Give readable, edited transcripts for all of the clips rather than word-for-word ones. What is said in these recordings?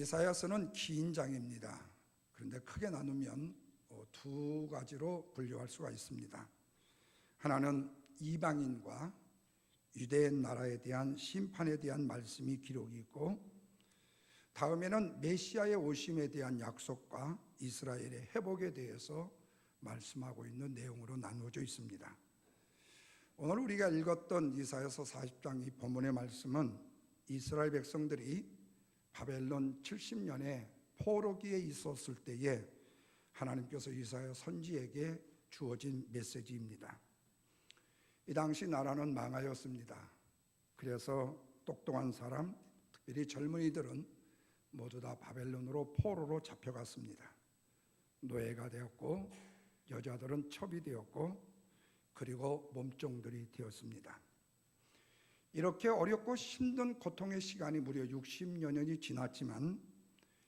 이사야서는 긴 장입니다. 그런데 크게 나누면 두 가지로 분류할 수가 있습니다. 하나는 이방인과 유대 나라에 대한 심판에 대한 말씀이 기록이 있고, 다음에는 메시아의 오심에 대한 약속과 이스라엘의 회복에 대해서 말씀하고 있는 내용으로 나누어져 있습니다. 오늘 우리가 읽었던 이사야서 40장 이 본문의 말씀은 이스라엘 백성들이 바벨론 70년에 포로기에 있었을 때에 하나님께서 이사야 선지에게 주어진 메시지입니다. 이 당시 나라는 망하였습니다. 그래서 똑똑한 사람, 특별히 젊은이들은 모두 다 바벨론으로 포로로 잡혀갔습니다. 노예가 되었고, 여자들은 첩이 되었고, 그리고 몸종들이 되었습니다. 이렇게 어렵고 힘든 고통의 시간이 무려 60여 년이 지났지만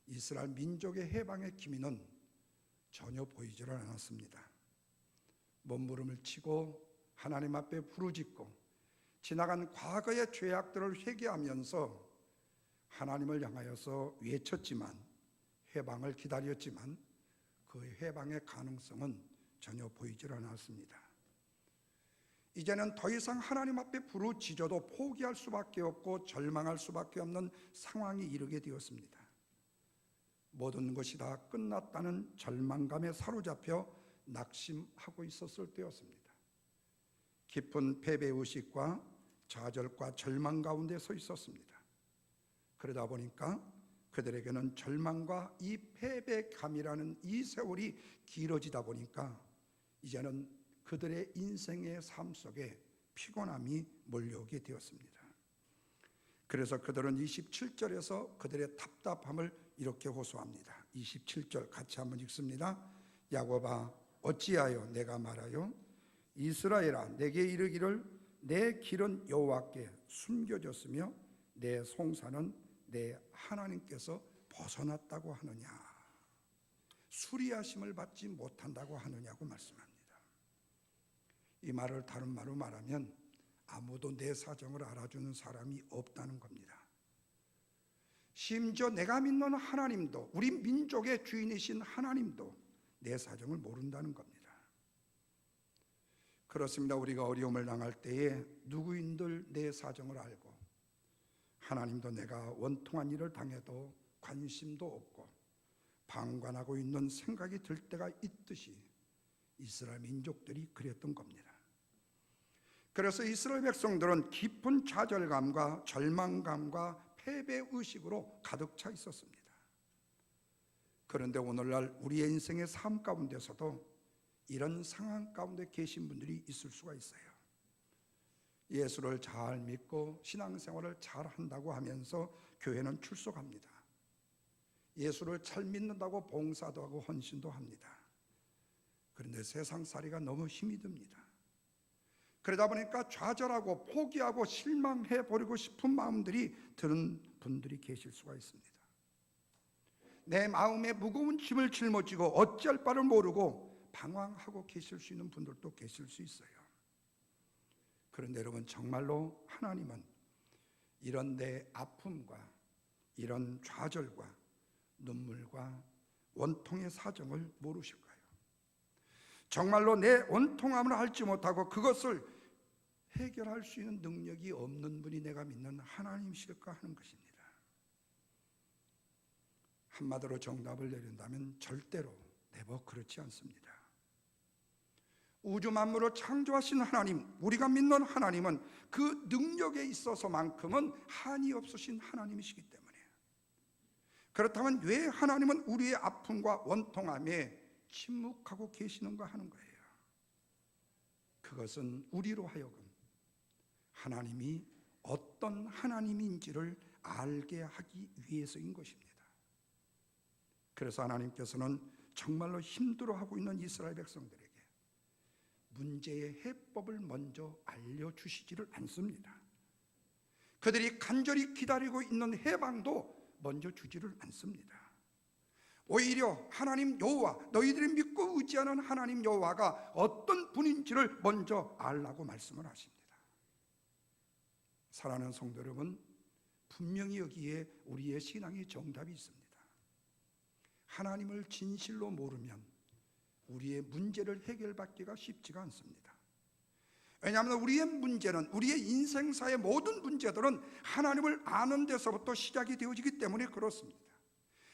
이스라엘 민족의 해방의 기미는 전혀 보이지를 않았습니다. 몸부림을 치고 하나님 앞에 부르짖고 지나간 과거의 죄악들을 회개하면서 하나님을 향하여서 외쳤지만, 해방을 기다렸지만 그 해방의 가능성은 전혀 보이질 않았습니다. 이제는 더 이상 하나님 앞에 부르짖어도 포기할 수밖에 없고 절망할 수밖에 없는 상황이 이르게 되었습니다. 모든 것이 다 끝났다는 절망감에 사로잡혀 낙심하고 있었을 때였습니다. 깊은 패배의식과 좌절과 절망 가운데 서 있었습니다. 그러다 보니까 그들에게는 절망과 이 패배감이라는 이 세월이 길어지다 보니까 이제는 그들의 인생의 삶 속에 피곤함이 몰려오게 되었습니다. 그래서 그들은 27절에서 그들의 답답함을 이렇게 호소합니다. 27절 같이 한번 읽습니다. 야곱아 어찌하여 내가 말하여 이스라엘아 내게 이르기를 내 길은 여호와께 숨겨졌으며 내 송사는 내 하나님께서 벗어났다고 하느냐, 수리하심을 받지 못한다고 하느냐고 말씀합니다. 이 말을 다른 말로 말하면 아무도 내 사정을 알아주는 사람이 없다는 겁니다. 심지어 내가 믿는 하나님도, 우리 민족의 주인이신 하나님도 내 사정을 모른다는 겁니다. 그렇습니다. 우리가 어려움을 당할 때에 누구인들 내 사정을 알고, 하나님도 내가 원통한 일을 당해도 관심도 없고 방관하고 있는 생각이 들 때가 있듯이 이스라엘 민족들이 그랬던 겁니다. 그래서 이스라엘 백성들은 깊은 좌절감과 절망감과 패배의식으로 가득 차 있었습니다. 그런데 오늘날 우리의 인생의 삶 가운데서도 이런 상황 가운데 계신 분들이 있을 수가 있어요. 예수를 잘 믿고 신앙생활을 잘 한다고 하면서 교회는 출석합니다. 예수를 잘 믿는다고 봉사도 하고 헌신도 합니다. 그런데 세상살이가 너무 힘이 듭니다. 그러다 보니까 좌절하고 포기하고 실망해버리고 싶은 마음들이 드는 분들이 계실 수가 있습니다. 내 마음에 무거운 짐을 짊어지고 어찌할 바를 모르고 방황하고 계실 수 있는 분들도 계실 수 있어요. 그런데 여러분, 정말로 하나님은 이런 내 아픔과 이런 좌절과 눈물과 원통의 사정을 모르실까요? 정말로 내 원통함을 알지 못하고 그것을 해결할 수 있는 능력이 없는 분이 내가 믿는 하나님이실까 하는 것입니다. 한마디로 정답을 내린다면 절대로 네버 그렇지 않습니다. 우주 만물을 창조하신 하나님, 우리가 믿는 하나님은 그 능력에 있어서만큼은 한이 없으신 하나님이시기 때문에, 그렇다면 왜 하나님은 우리의 아픔과 원통함에 침묵하고 계시는가 하는 거예요. 그것은 우리로 하여금 하나님이 어떤 하나님인지를 알게 하기 위해서인 것입니다. 그래서 하나님께서는 정말로 힘들어하고 있는 이스라엘 백성들에게 문제의 해법을 먼저 알려주시지를 않습니다. 그들이 간절히 기다리고 있는 해방도 먼저 주지를 않습니다. 오히려 하나님 여호와, 너희들이 믿고 의지하는 하나님 여호와가 어떤 분인지를 먼저 알라고 말씀을 하십니다. 사랑하는 성도 여러분, 분명히 여기에 우리의 신앙의 정답이 있습니다. 하나님을 진실로 모르면 우리의 문제를 해결받기가 쉽지가 않습니다. 왜냐하면 우리의 문제는, 우리의 인생사의 모든 문제들은 하나님을 아는 데서부터 시작이 되어지기 때문에 그렇습니다.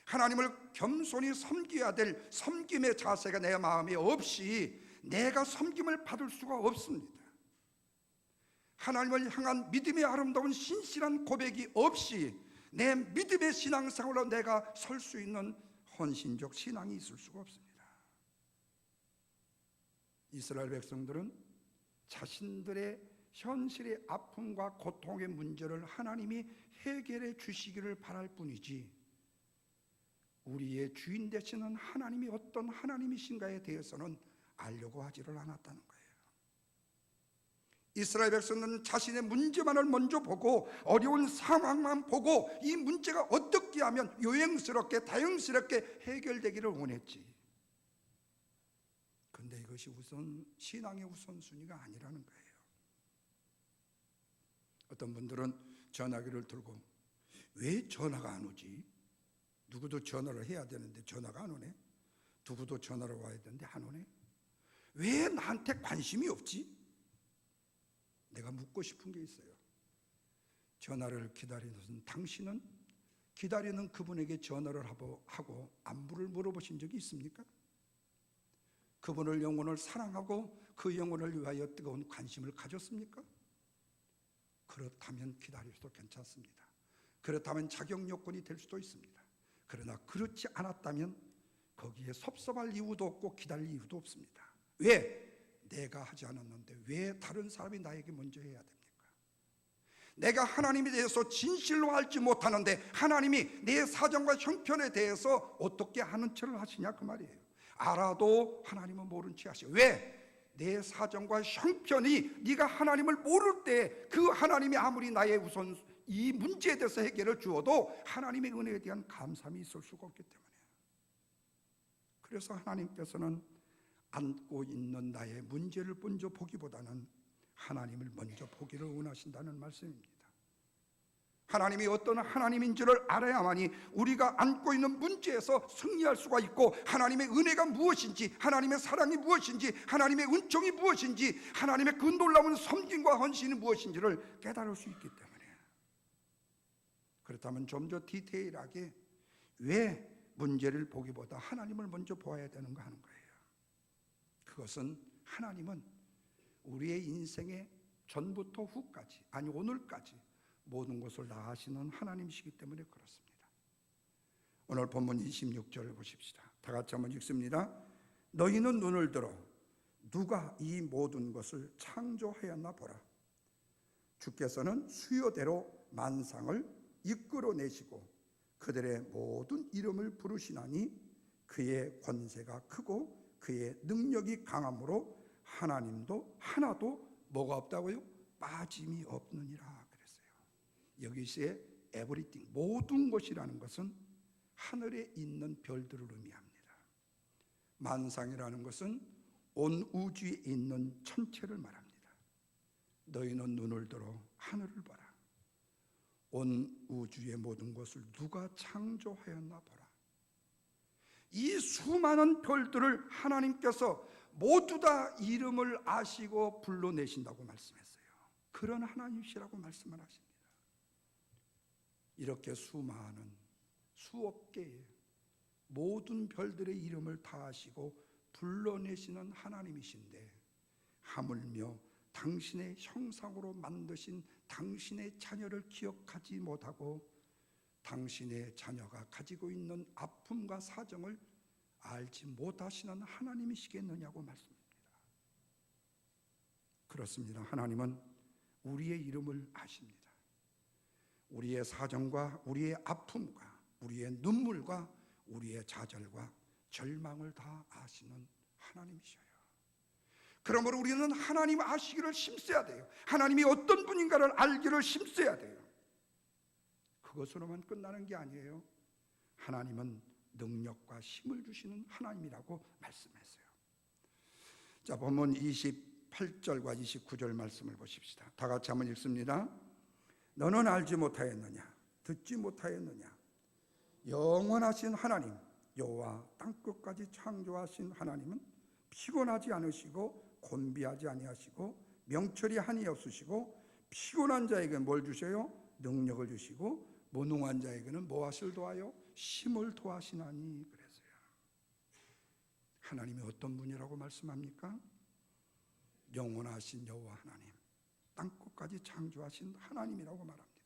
하나님을 겸손히 섬겨야 될 섬김의 자세가 내 마음에 없이 내가 섬김을 받을 수가 없습니다. 하나님을 향한 믿음의 아름다운 신실한 고백이 없이 내 믿음의 신앙생활로 내가 설 수 있는 헌신적 신앙이 있을 수가 없습니다. 이스라엘 백성들은 자신들의 현실의 아픔과 고통의 문제를 하나님이 해결해 주시기를 바랄 뿐이지 우리의 주인 되시는 하나님이 어떤 하나님이신가에 대해서는 알려고 하지를 않았다는 거예요. 이스라엘 백성은 자신의 문제만을 먼저 보고 어려운 상황만 보고 이 문제가 어떻게 하면 요행스럽게 다행스럽게 해결되기를 원했지. 그런데 이것이 신앙의 우선순위가 아니라는 거예요. 어떤 분들은 전화기를 들고 왜 전화가 안 오지? 누구도 전화를 해야 되는데 전화가 안 오네? 누구도 전화를 와야 되는데 안 오네? 왜 나한테 관심이 없지? 내가 묻고 싶은 게 있어요. 전화를 기다리는 당신은 기다리는 그분에게 전화를 하고 안부를 물어보신 적이 있습니까? 그분을 영혼을 사랑하고 그 영혼을 위하여 뜨거운 관심을 가졌습니까? 그렇다면 기다려도 괜찮습니다. 그렇다면 자격 요건이 될 수도 있습니다. 그러나 그렇지 않았다면 거기에 섭섭할 이유도 없고 기다릴 이유도 없습니다. 왜? 내가 하지 않았는데 왜 다른 사람이 나에게 먼저 해야 됩니까? 내가 하나님에 대해서 진실로 알지 못하는데 하나님이 내 사정과 형편에 대해서 어떻게 아는 척을 하시냐 그 말이에요. 알아도 하나님은 모른 체 하시오. 왜? 내 사정과 형편이 네가 하나님을 모를 때 그 하나님이 아무리 나의 우선 이 문제에 대해서 해결을 주어도 하나님의 은혜에 대한 감사함이 있을 수가 없기 때문에 그래서 하나님께서는 안고 있는 나의 문제를 먼저 보기보다는 하나님을 먼저 보기를 원하신다는 말씀입니다. 하나님이 어떤 하나님인지를 알아야만이 우리가 안고 있는 문제에서 승리할 수가 있고 하나님의 은혜가 무엇인지, 하나님의 사랑이 무엇인지, 하나님의 은총이 무엇인지, 하나님의 그 놀라운 섬김과 헌신이 무엇인지를 깨달을 수 있기 때문에 그렇다면 좀 더 디테일하게 왜 문제를 보기보다 하나님을 먼저 보아야 되는가 하는 거예요. 그것은 하나님은 우리의 인생의 전부터 후까지, 아니 오늘까지 모든 것을 다 아시는 하나님이시기 때문에 그렇습니다. 오늘 본문 26절을 보십시다. 다 같이 한번 읽습니다. 너희는 눈을 들어 누가 이 모든 것을 창조하였나 보라. 주께서는 수요대로 만상을 이끌어내시고 그들의 모든 이름을 부르시나니 그의 권세가 크고 그의 능력이 강함으로 하나님도 하나도 뭐가 없다고요? 빠짐이 없느니라 그랬어요. 여기서의 everything, 모든 것이라는 것은 하늘에 있는 별들을 의미합니다. 만상이라는 것은 온 우주에 있는 천체를 말합니다. 너희는 눈을 들어 하늘을 봐라. 온 우주의 모든 것을 누가 창조하였나 보라. 이 수많은 별들을 하나님께서 모두 다 이름을 아시고 불러내신다고 말씀했어요. 그런 하나님이시라고 말씀을 하십니다. 이렇게 수많은 수억 개의 모든 별들의 이름을 다 아시고 불러내시는 하나님이신데 하물며 당신의 형상으로 만드신 당신의 자녀를 기억하지 못하고 당신의 자녀가 가지고 있는 아픔과 사정을 알지 못하시는 하나님이시겠느냐고 말씀합니다. 그렇습니다. 하나님은 우리의 이름을 아십니다. 우리의 사정과 우리의 아픔과 우리의 눈물과 우리의 좌절과 절망을 다 아시는 하나님이셔요. 그러므로 우리는 하나님 아시기를 힘써야 돼요. 하나님이 어떤 분인가를 알기를 힘써야 돼요. 그것으로만 끝나는 게 아니에요. 하나님은 능력과 힘을 주시는 하나님이라고 말씀했어요. 자, 본문 28절과 29절 말씀을 보십시다. 다 같이 한번 읽습니다. 너는 알지 못하였느냐? 듣지 못하였느냐? 영원하신 하나님, 여호와 땅끝까지 창조하신 하나님은 피곤하지 않으시고 곤비하지 아니하시고 명철이 한이 없으시고 피곤한 자에게 뭘 주셔요? 능력을 주시고 무능한 자에게는 무엇을 도와요? 힘을 도하시나니. 그래서요, 하나님이 어떤 분이라고 말씀합니까? 영원하신 여호와 하나님, 땅끝까지 창조하신 하나님이라고 말합니다.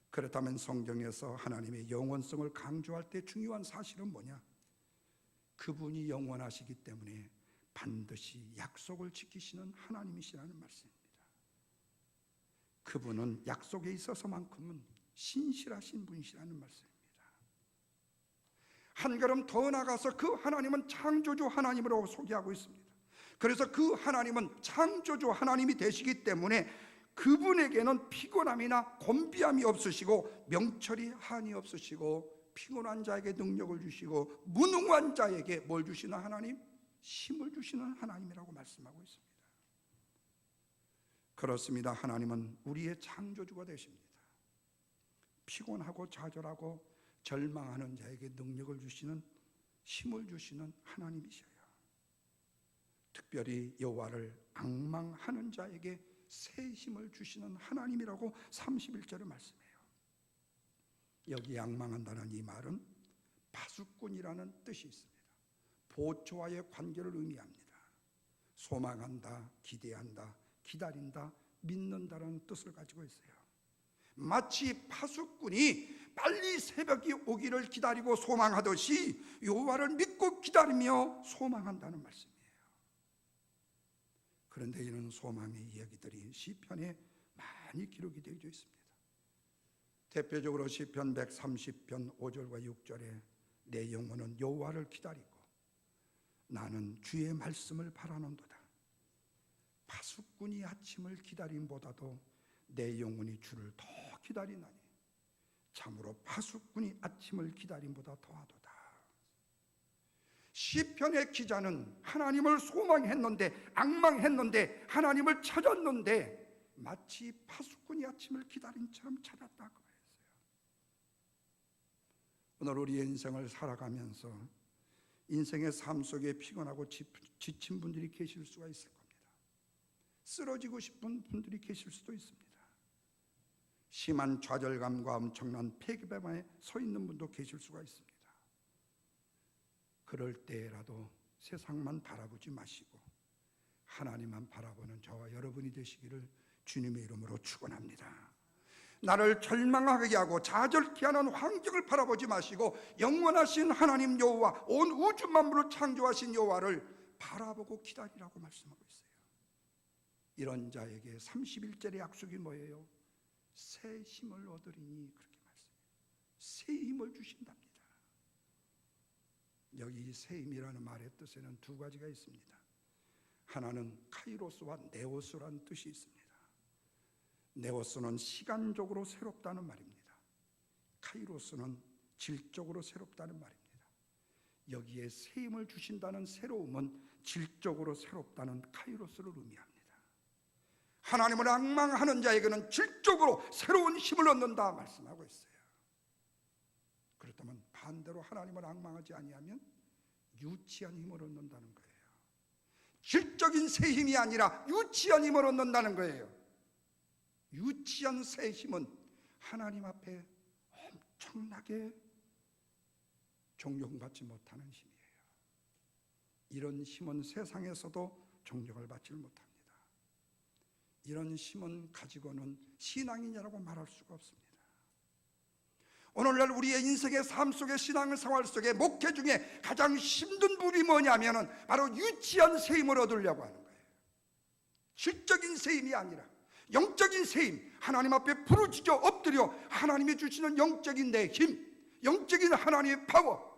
그렇다면 성경에서 하나님의 영원성을 강조할 때 중요한 사실은 뭐냐? 그분이 영원하시기 때문에 반드시 약속을 지키시는 하나님이시라는 말씀입니다. 그분은 약속에 있어서만큼은 신실하신 분이시라는 말씀입니다. 한 걸음 더 나가서 그 하나님은 창조주 하나님으로 소개하고 있습니다. 그래서 그 하나님은 창조주 하나님이 되시기 때문에 그분에게는 피곤함이나 곤비함이 없으시고 명철이 한이 없으시고 피곤한 자에게 능력을 주시고 무능한 자에게 뭘 주시는 하나님? 힘을 주시는 하나님이라고 말씀하고 있습니다. 그렇습니다. 하나님은 우리의 창조주가 되십니다. 피곤하고 좌절하고 절망하는 자에게 능력을 주시는, 힘을 주시는 하나님이셔요. 특별히 여호와를 앙망하는 자에게 새 힘을 주시는 하나님이라고 31절에 말씀해요. 여기 앙망한다는 이 말은 파수꾼이라는 뜻이 있습니다. 보초와의 관계를 의미합니다. 소망한다, 기대한다, 기다린다, 믿는다라는 뜻을 가지고 있어요. 마치 파수꾼이 빨리 새벽이 오기를 기다리고 소망하듯이 여호와를 믿고 기다리며 소망한다는 말씀이에요. 그런데 이런 소망의 이야기들이 시편에 많이 기록이 되어 있습니다. 대표적으로 시편 130편 5절과 6절에 내 영혼은 여호와를 기다리고 나는 주의 말씀을 바라는도다. 파수꾼이 아침을 기다림보다도 내 영혼이 주를 더 기다리나니 참으로 파수꾼이 아침을 기다림보다 더하도다. 시편의 기자는 하나님을 소망했는데, 앙망했는데, 하나님을 찾았는데 마치 파수꾼이 아침을 기다림처럼 찾았다고 했어요. 오늘 우리의 인생을 살아가면서 인생의 삶 속에 피곤하고 지친 분들이 계실 수가 있을 겁니다. 쓰러지고 싶은 분들이 계실 수도 있습니다. 심한 좌절감과 엄청난 패기감에 서 있는 분도 계실 수가 있습니다. 그럴 때라도 세상만 바라보지 마시고 하나님만 바라보는 저와 여러분이 되시기를 주님의 이름으로 축원합니다. 나를 절망하게 하고 좌절케 하는 환경을 바라보지 마시고 영원하신 하나님 여호와, 온 우주 만물을 창조하신 여호와를 바라보고 기다리라고 말씀하고 있어요. 이런 자에게 31절의 약속이 뭐예요? 새 힘을 얻으리니, 그렇게 말씀해요. 새 힘을 주신답니다. 여기 새 힘이라는 말의 뜻에는 두 가지가 있습니다. 하나는 카이로스와 네오스라는 뜻이 있습니다. 네오스는 시간적으로 새롭다는 말입니다. 카이로스는 질적으로 새롭다는 말입니다. 여기에 새 힘을 주신다는 새로움은 질적으로 새롭다는 카이로스를 의미합니다. 하나님을 앙망하는 자에게는 질적으로 새로운 힘을 얻는다 말씀하고 있어요. 그렇다면 반대로 하나님을 앙망하지 아니하면 유치한 힘을 얻는다는 거예요. 질적인 새 힘이 아니라 유치한 힘을 얻는다는 거예요. 유치한 새 힘은 하나님 앞에 엄청나게 존경받지 못하는 힘이에요. 이런 힘은 세상에서도 존경을 받지 못합니다. 이런 힘은 가지고는 신앙이냐라고 말할 수가 없습니다. 오늘날 우리의 인생의 삶 속에, 신앙 생활 속에, 목회 중에 가장 힘든 부분이 뭐냐면 바로 유치한 새 힘을 얻으려고 하는 거예요. 질적인 새 힘이 아니라 영적인 새 힘, 하나님 앞에 부르짖어 엎드려 하나님이 주시는 영적인 내 힘, 영적인 하나님의 파워,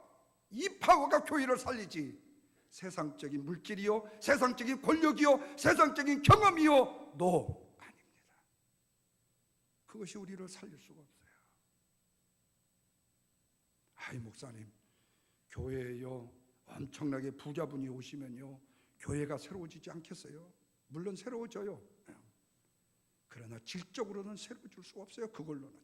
이 파워가 교회를 살리지 세상적인 물질이요, 세상적인 권력이요, 세상적인 경험이요, 아닙니다. 그것이 우리를 살릴 수가 없어요. 아이 목사님, 교회에요 엄청나게 부자분이 오시면요 교회가 새로워지지 않겠어요? 물론 새로워져요. 그러나 질적으로는 새로워질 수가 없어요. 그걸로는요.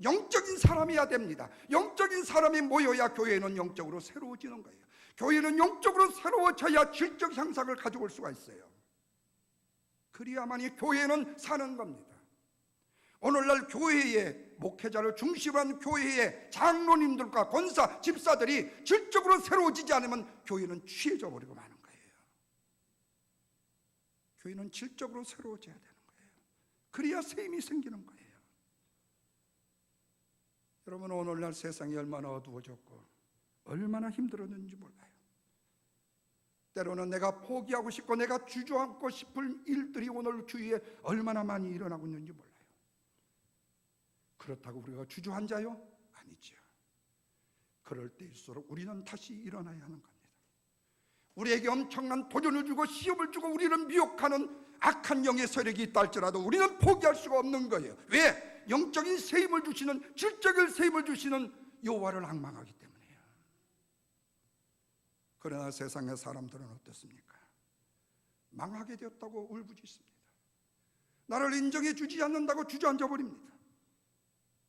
영적인 사람이어야 됩니다. 영적인 사람이 모여야 교회는 영적으로 새로워지는 거예요. 교회는 영적으로 새로워져야 질적 향상을 가져올 수가 있어요. 그래야만이 교회는 사는 겁니다. 오늘날 교회의 목회자를 중심으로 한 교회의 장로님들과 권사, 집사들이 질적으로 새로워지지 않으면 교회는 취해져 버리고 마는 거예요. 교회는 질적으로 새로워져야 되는 거예요. 그래야 새 힘이 생기는 거예요. 여러분, 오늘날 세상이 얼마나 어두워졌고 얼마나 힘들었는지 몰라요. 때로는 내가 포기하고 싶고 내가 주저앉고 싶을 일들이 오늘 주위에 얼마나 많이 일어나고 있는지 몰라요. 그렇다고 우리가 주저앉아요? 아니죠. 그럴 때일수록 우리는 다시 일어나야 하는 겁니다. 우리에게 엄청난 도전을 주고 시험을 주고 우리를 미혹하는 악한 영의 세력이 있다 할지라도 우리는 포기할 수가 없는 거예요. 왜? 영적인 세임을 주시는, 질적인 세임을 주시는 여호와를 앙망하기 때문이에요. 그러나 세상의 사람들은 어떻습니까? 망하게 되었다고 울부짖습니다. 나를 인정해 주지 않는다고 주저앉아 버립니다.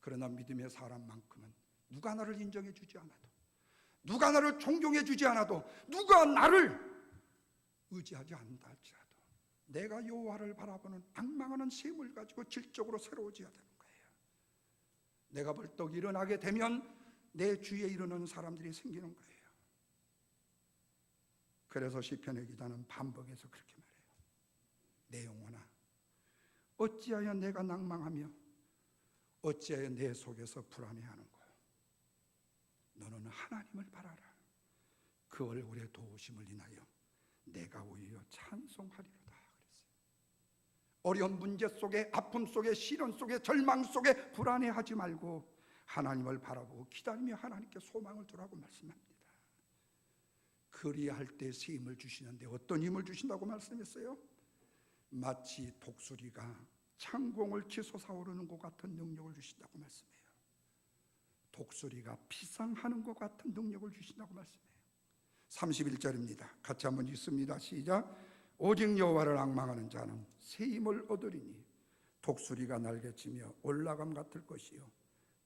그러나 믿음의 사람만큼은 누가 나를 인정해 주지 않아도, 누가 나를 존경해 주지 않아도, 누가 나를 의지하지 않는다 할지라도 내가 여호와를 바라보는 앙망하는 셈을 가지고 질적으로 새로워져야 되는 거예요. 내가 벌떡 일어나게 되면 내 주위에 일어나는 사람들이 생기는 거예요. 그래서 시편의 기자는 반복해서 그렇게 말해요. 내 영혼아, 어찌하여 내가 낭망하며 어찌하여 내 속에서 불안해하는고? 너는 하나님을 바라라. 그 얼굴의 도우심을 인하여 내가 오히려 찬송하리로다 그랬어요. 어려운 문제 속에, 아픔 속에, 시련 속에, 절망 속에 불안해하지 말고 하나님을 바라보고 기다리며 하나님께 소망을 두라고 말씀합니다. 그리할 때 새 힘을 주시는데 어떤 힘을 주신다고 말씀했어요? 마치 독수리가 창공을 치솟아 솟아오르는 것 같은 능력을 주신다고 말씀해요. 독수리가 피상하는 것 같은 능력을 주신다고 말씀해요. 31절입니다. 같이 한번 읽습니다. 시작. 오직 여호와를 앙망하는 자는 새 힘을 얻으리니 독수리가 날개치며 올라감 같을 것이요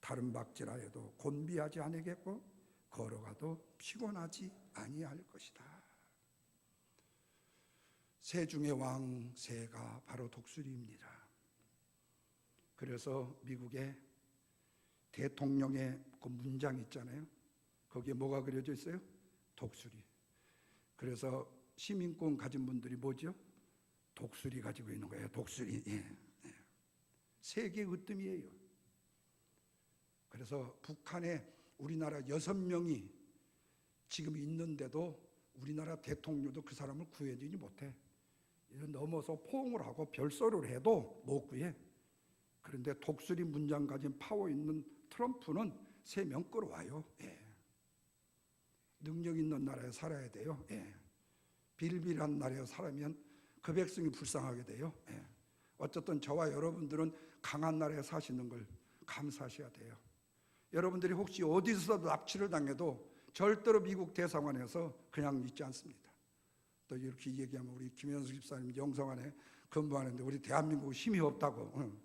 다른 박질하여도 곤비하지 아니겠고 걸어가도 피곤하지 아니할 것이다. 새 중의 왕, 새가 바로 독수리입니다. 그래서 미국의 대통령의 그 문장 있잖아요. 거기에 뭐가 그려져 있어요? 독수리. 그래서 시민권 가진 분들이 뭐죠? 독수리 가지고 있는 거예요. 독수리. 예. 세계 으뜸이에요. 그래서 북한에 우리나라 6명이 지금 있는데도 우리나라 대통령도 그 사람을 구해주지 못해. 넘어서 포옹을 하고 별소리를 해도 못 구해. 그런데 독수리 문장 가진 파워 있는 트럼프는 3명 끌어와요. 예. 능력 있는 나라에 살아야 돼요. 예. 빌빌한 나라에 살면 그 백성이 불쌍하게 돼요. 예. 어쨌든 저와 여러분들은 강한 나라에 사시는 걸 감사하셔야 돼요. 여러분들이 혹시 어디서도 납치를 당해도 절대로 미국 대사관에서 그냥 있지 않습니다. 또 이렇게 얘기하면 우리 김현수 집사님 영성안에 근무하는데 우리 대한민국 힘이 없다고.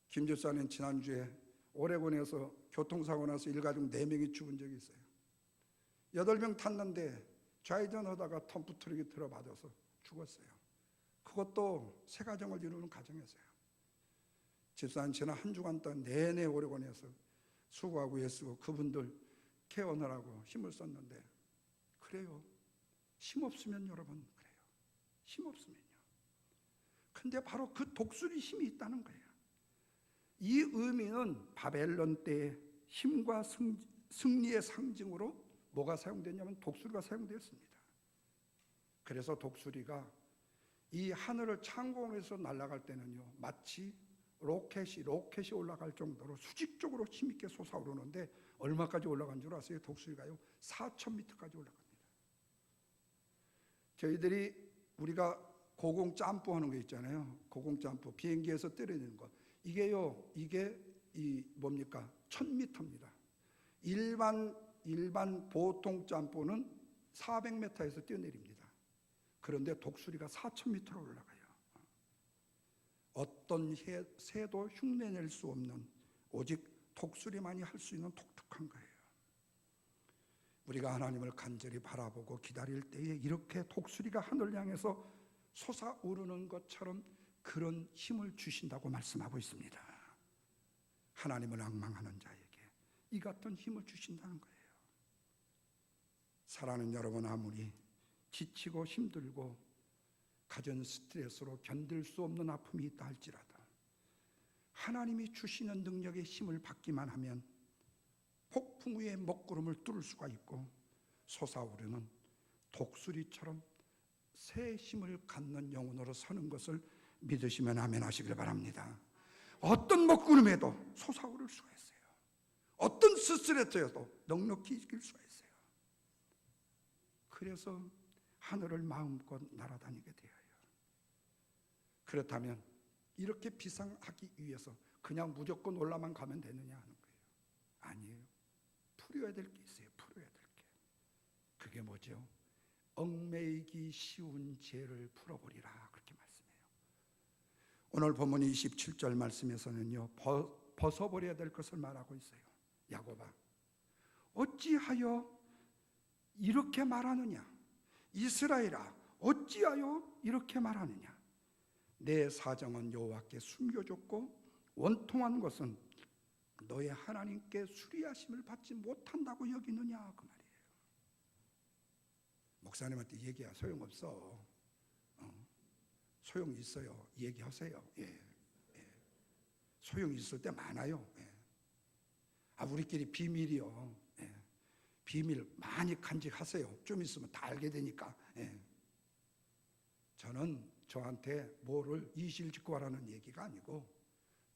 김 집사님 지난주에 오레곤에서 교통사고 나서 일가족 4명이 죽은 적이 있어요. 8명 탔는데 좌회전 하다가 덤프 트럭이 들어맞아서 죽었어요. 그것도 새 가정을 이루는 가정이었어요. 집사님 지난 한 주간 동안 내내 오레곤에서 수고하고 애쓰고 그분들 케어하느라고 힘을 썼는데 그래요. 힘 없으면 여러분 그래요. 힘 없으면요. 근데 바로 그 독수리 힘이 있다는 거예요. 이 의미는 바벨론 때의 힘과 승리의 상징으로 뭐가 사용됐냐면 독수리가 사용되었습니다. 그래서 독수리가 이 하늘을 창공해서 날아갈 때는요 마치 로켓이 올라갈 정도로 수직적으로 힘있게 솟아오르는데 얼마까지 올라간 줄 아세요? 독수리가요 4,000m까지 올라갑니다. 저희들이 우리가 고공 점프 하는 거 있잖아요. 고공 점프 비행기에서 떨어지는 거 이게 이 뭡니까? 1,000m입니다. 일반 보통 점프는 400m에서 뛰어내립니다. 그런데 독수리가 4,000m로 올라가요. 어떤 새도 흉내낼 수 없는 오직 독수리만이 할 수 있는 독특한 거예요. 우리가 하나님을 간절히 바라보고 기다릴 때에 이렇게 독수리가 하늘 향해서 솟아오르는 것처럼 그런 힘을 주신다고 말씀하고 있습니다. 하나님을 앙망하는 자에게 이 같은 힘을 주신다는 거예요. 사랑하는 여러분, 아무리 지치고 힘들고 가진 스트레스로 견딜 수 없는 아픔이 있다 할지라도 하나님이 주시는 능력의 힘을 받기만 하면 폭풍 위의 먹구름을 뚫을 수가 있고 솟아오르는 독수리처럼 새 힘을 갖는 영혼으로 서는 것을 믿으시면 아멘 하시길 바랍니다. 어떤 먹구름에도 솟아오를 수가 있어요. 어떤 스트레스여도 넉넉히 이길 수가 있어요. 그래서 하늘을 마음껏 날아다니게 되어요. 그렇다면 이렇게 비상하기 위해서 그냥 무조건 올라만 가면 되느냐 하는 거예요. 아니에요. 풀어야 될 게 있어요. 풀어야 될 게. 그게 뭐죠? 얽매이기 쉬운 죄를 풀어버리라, 그렇게 말씀해요. 오늘 본문 27절 말씀에서는요, 벗어버려야 될 것을 말하고 있어요. 야곱아, 어찌하여 이렇게 말하느냐? 이스라엘아, 어찌하여 이렇게 말하느냐? 내 사정은 여호와께 숨겨졌고 원통한 것은 너의 하나님께 수리하심을 받지 못한다고 여기느냐, 그 말이에요. 목사님한테 얘기야 소용없어. 소용 있어요. 얘기하세요. 예. 소용 있을 때 많아요. 예. 우리끼리 비밀이요. 예. 비밀 많이 간직하세요. 좀 있으면 다 알게 되니까. 예. 저는 저한테 뭐를 이실직고하라는 얘기가 아니고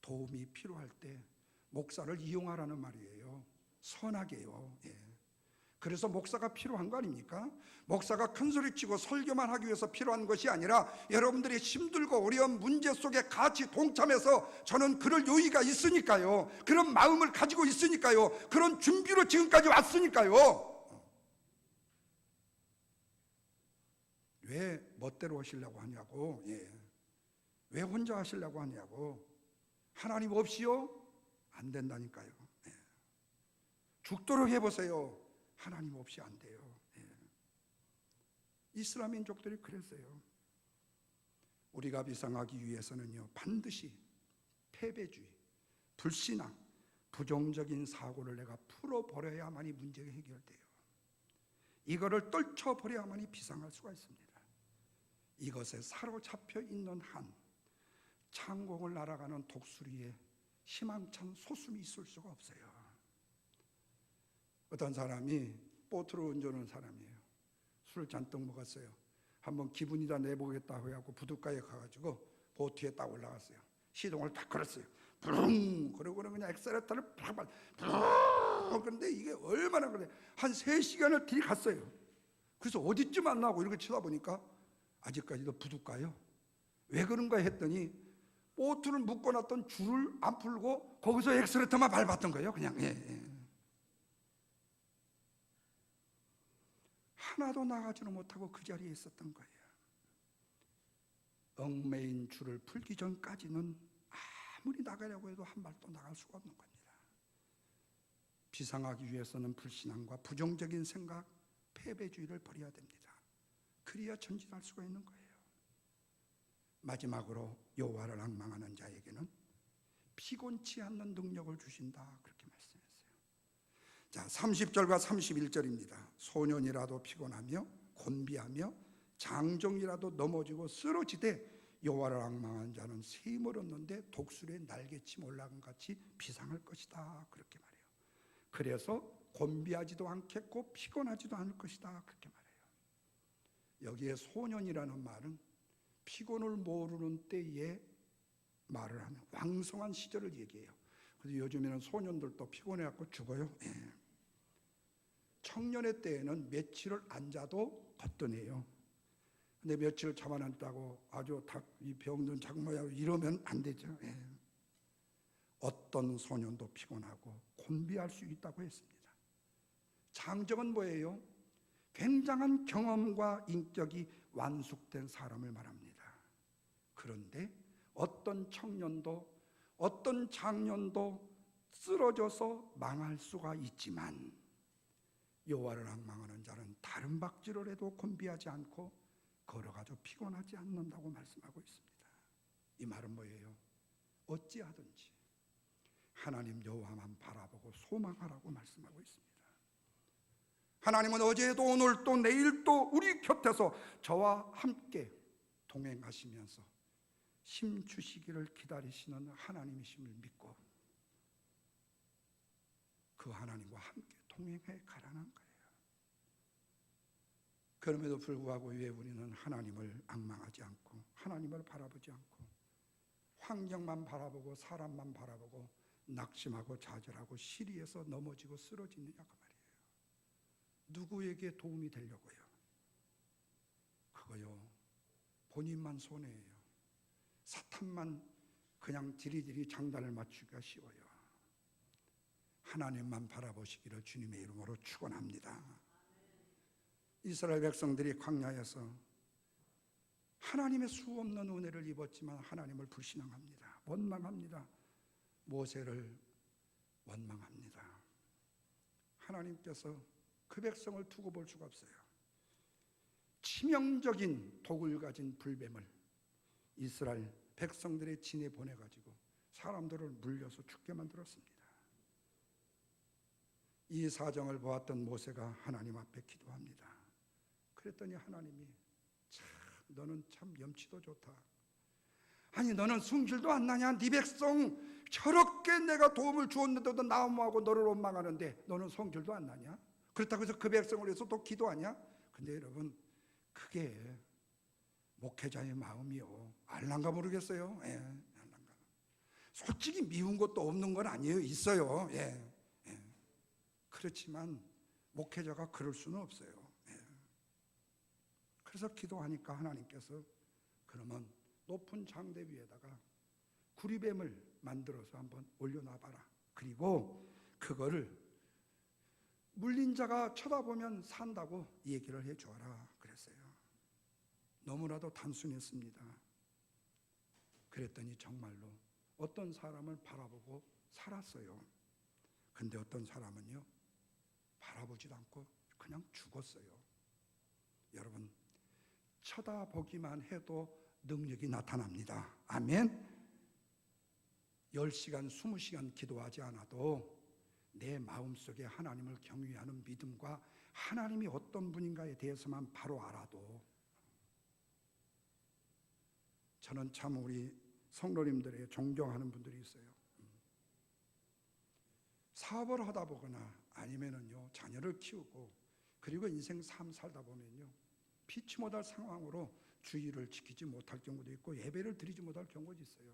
도움이 필요할 때 목사를 이용하라는 말이에요. 선하게요. 예. 그래서 목사가 필요한 거 아닙니까? 목사가 큰소리치고 설교만 하기 위해서 필요한 것이 아니라 여러분들이 힘들고 어려운 문제 속에 같이 동참해서 저는 그럴 요의가 있으니까요. 그런 마음을 가지고 있으니까요. 그런 준비로 지금까지 왔으니까요. 왜 멋대로 하시려고 하냐고. 예. 왜 혼자 하시려고 하냐고. 하나님 없이요? 안 된다니까요. 예. 죽도록 해보세요. 하나님 없이 안 돼요. 예. 이슬람 민족들이 그랬어요. 우리가 비상하기 위해서는요, 반드시 패배주의, 불신앙, 부정적인 사고를 내가 풀어버려야만이 문제가 해결돼요. 이거를 떨쳐버려야만이 비상할 수가 있습니다. 이것에 사로잡혀 있는 한 창공을 날아가는 독수리에 희망찬 소숨이 있을 수가 없어요. 어떤 사람이 보트를 운전하는 사람이에요. 술을 잔뜩 먹었어요. 한번 기분이 다 내보겠다고 해갖고 부둣가에 가가지고 보트에 딱 올라갔어요. 시동을 딱 걸었어요. 부릉! 그러고는 그냥 엑셀레터를 팍 밟. 부릉! 그런데 이게 얼마나 그래? 한 3시간을 들이갔어요. 그래서 어디쯤 안 나고 이렇게 쳐다보니까 아직까지도 부둣가요. 왜 그런가 했더니 보트를 묶어놨던 줄을 안 풀고 거기서 엑셀레터만 밟았던 거예요. 그냥. 예. 하나도 나가지는 못하고 그 자리에 있었던 거예요. 얽매인 줄을 풀기 전까지는 아무리 나가려고 해도 한 발도 나갈 수가 없는 겁니다. 비상하기 위해서는 불신앙과 부정적인 생각, 패배주의를 버려야 됩니다. 그래야 전진할 수가 있는 거예요. 마지막으로 여호와를 앙망하는 자에게는 피곤치 않는 능력을 주신다, 그렇게 말씀했어요. 자, 30절과 31절입니다. 소년이라도 피곤하며 곤비하며 장정이라도 넘어지고 쓰러지되 여호와를 앙망하는 자는 새 힘을 얻는데 독수리의 날개침 올라간 같이 비상할 것이다, 그렇게 말해요. 그래서 곤비하지도 않겠고 피곤하지도 않을 것이다, 그렇게 말해요. 여기에 소년이라는 말은 피곤을 모르는 때에 말을 하는 왕성한 시절을 얘기해요. 그래서 요즘에는 소년들도 피곤해갖고 죽어요. 예. 청년의 때에는 며칠을 안 자도 거뜬해요. 근데 며칠을 잠 안 자고 아주 이 병든 장모야 이러면 안 되죠. 예. 어떤 소년도 피곤하고 곤비할 수 있다고 했습니다. 장정은 뭐예요? 굉장한 경험과 인격이 완숙된 사람을 말합니다. 그런데 어떤 청년도 어떤 장년도 쓰러져서 망할 수가 있지만 여호와를 앙망하는 자는 다른 박질을 해도 곤비하지 않고 걸어가도 피곤하지 않는다고 말씀하고 있습니다. 이 말은 뭐예요? 어찌하든지 하나님 여호와만 바라보고 소망하라고 말씀하고 있습니다. 하나님은 어제도 오늘도 내일도 우리 곁에서 저와 함께 동행하시면서 힘 주시기를 기다리시는 하나님이심을 믿고 그 하나님과 함께 동행해 가라는 거예요. 그럼에도 불구하고 왜 우리는 하나님을 앙망하지 않고 하나님을 바라보지 않고 환경만 바라보고 사람만 바라보고 낙심하고 좌절하고 시리에서 넘어지고 쓰러지느냐고 말이에요. 누구에게 도움이 되려고요? 그거요, 본인만 손해예요. 사탄만 그냥 디리디리 장단을 맞추기가 쉬워요. 하나님만 바라보시기를 주님의 이름으로 축원합니다. 이스라엘 백성들이 광야에서 하나님의 수없는 은혜를 입었지만 하나님을 불신앙합니다. 원망합니다. 모세를 원망합니다. 하나님께서 그 백성을 두고 볼 수가 없어요. 치명적인 독을 가진 불뱀을 이스라엘 백성들의 진에 보내가지고 사람들을 물려서 죽게 만들었습니다. 이 사정을 보았던 모세가 하나님 앞에 기도합니다. 그랬더니 하나님이 참 너는 참 염치도 좋다. 아니 너는 성질도 안 나냐? 네 백성 저렇게 내가 도움을 주었는데도 나무하고 너를 원망하는데 너는 성질도 안 나냐? 그렇다고 해서 그 백성을 위해서 또 기도하냐? 근데 여러분 그게 목회자의 마음이요. 알란가 모르겠어요. 예, 알란가. 솔직히 미운 것도 없는 건 아니에요. 있어요. 예, 예. 그렇지만 목회자가 그럴 수는 없어요. 예. 그래서 기도하니까 하나님께서 그러면 높은 장대 위에다가 구리뱀을 만들어서 한번 올려놔봐라. 그리고 그거를 물린 자가 쳐다보면 산다고 얘기를 해줘라 그랬어요. 너무나도 단순했습니다. 그랬더니 정말로 어떤 사람을 바라보고 살았어요. 근데 어떤 사람은요 바라보지도 않고 그냥 죽었어요. 여러분 쳐다보기만 해도 능력이 나타납니다. 아멘. 10시간 20시간 기도하지 않아도 내 마음속에 하나님을 경외하는 믿음과 하나님이 어떤 분인가에 대해서만 바로 알아도 저는 참 우리 성도님들의 존경하는 분들이 있어요. 사업을 하다 보거나 아니면은요 자녀를 키우고 그리고 인생 삶 살다 보면요 피치 못할 상황으로 주의를 지키지 못할 경우도 있고 예배를 드리지 못할 경우도 있어요.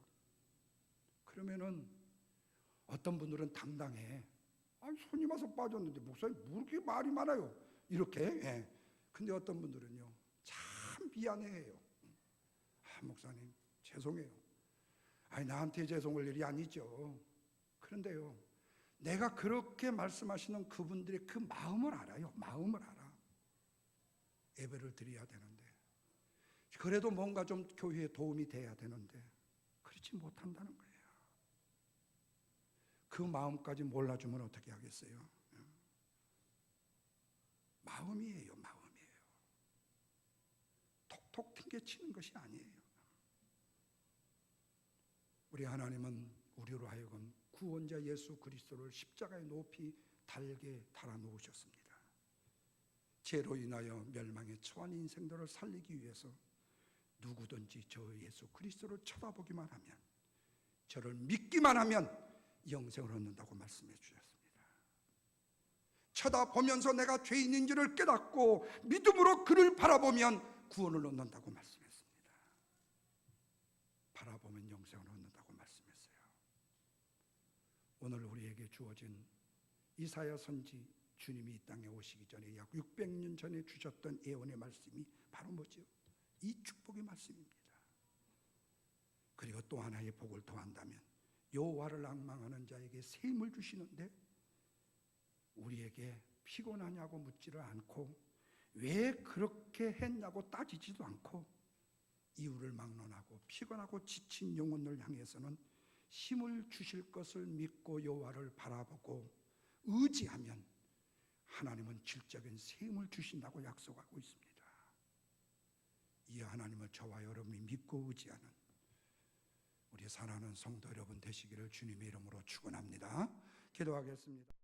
그러면은 어떤 분들은 당당해. 아니 손님 와서 빠졌는데 목사님 뭐 이렇게 말이 많아요. 이렇게. 예. 근데 어떤 분들은요 참 미안해해요. 아 목사님 죄송해요. 아니 나한테 죄송할 일이 아니죠. 그런데요 내가 그렇게 말씀하시는 그분들의 그 마음을 알아요. 마음을 알아. 예배를 드려야 되는데 그래도 뭔가 좀 교회에 도움이 돼야 되는데 그렇지 못한다는 거예요. 그 마음까지 몰라주면 어떻게 하겠어요? 마음이에요. 마음이에요. 톡톡 튕겨치는 것이 아니에요. 우리 하나님은 우리로 하여금 구원자 예수 그리스도를 십자가에 높이 달게 달아놓으셨습니다. 죄로 인하여 멸망에 처한 인생들을 살리기 위해서 누구든지 저 예수 그리스도를 쳐다보기만 하면 저를 믿기만 하면 영생을 얻는다고 말씀해 주셨습니다. 쳐다보면서 내가 죄인인 줄을 깨닫고 믿음으로 그를 바라보면 구원을 얻는다고 말씀했습니다. 바라보면 영생을 얻는다고 말씀했어요. 오늘 우리에게 주어진 이사야 선지 주님이 이 땅에 오시기 전에 약 600년 전에 주셨던 예언의 말씀이 바로 뭐죠? 이 축복의 말씀입니다. 그리고 또 하나의 복을 더한다면 여호와를 앙망하는 자에게 샘을 주시는데 우리에게 피곤하냐고 묻지를 않고 왜 그렇게 했냐고 따지지도 않고 이유를 막론하고 피곤하고 지친 영혼을 향해서는 힘을 주실 것을 믿고 여호와를 바라보고 의지하면 하나님은 질적인 셈을 주신다고 약속하고 있습니다. 이 하나님을 저와 여러분이 믿고 의지하는 우리 사랑하는 성도 여러분 되시기를 주님의 이름으로 축원합니다. 기도하겠습니다.